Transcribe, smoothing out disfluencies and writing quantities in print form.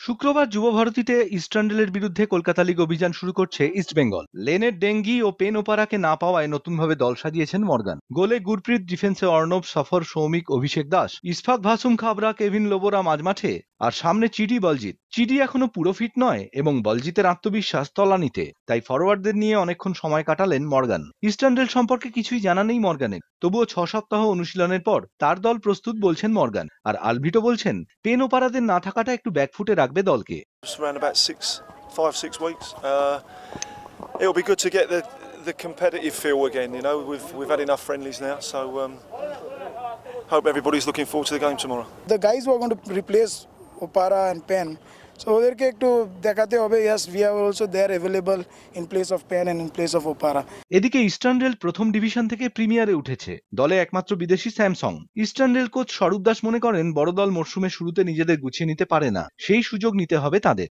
শুক্রবার যুব ভারতীতে ইস্টার্নডেলের বিরুদ্ধে কলকাতা লিগ অভিযান শুরু করছে ইস্টবেঙ্গল। লেনের ডেঙ্গি ও পেন ওপারাকে না পাওয়ায় নতুনভাবে দল সাজিয়েছেন মর্গান। গোলে গুরপ্রীত, ডিফেন্সে অর্ণব, সফর, সৌমিক, অভিষেক দাস, ইসফাক ভাসুম খাবরা, কেভিন লোবোরা মাঝমাঠে, আর সামনে চিডি বলজিৎ। চিডি এখনো পুরো ফিট নয় এবং বলজিতের আত্মবিশ্বাস তলানিতে, তাই ফরওয়ার্ডদের নিয়ে অনেকক্ষণ সময় কাটালেন মর্গান। ইস্টার্নডেল সম্পর্কে কিছুই জানা নেই মর্গানের, তবুও 6 সপ্তাহ অনুশীলনের পর তার দল প্রস্তুত বলছেন মর্গান। আর আলভিটো বলছেন পেন ওপারাদের না থাকাটা একটু ব্যাকফুটে রাখবে দলকে। Around about 5-6 weeks. It'll be good to get the competitive feel again. You know, we've had enough friendlies now, so hope everybody's looking forward to the game tomorrow. The guys who are going to replace Opara and Pen, so ওদেরকে একটু দেখাতে হবে, yes, we are also there available in place of Pen and in place of Opara. এদিকে ইস্টার্নডেল প্রথম division থেকে প্রিমিয়ারে উঠেছে। দলে একমাত্র বিদেশি স্যামসং। ইস্টার্নডেল কোচ স্বরূপ দাস মনে করেন বড় দল মরশুমের শুরুতে নিজেদের গুছিয়ে নিতে পারে না, সেই সুযোগ নিতে হবে তাদের।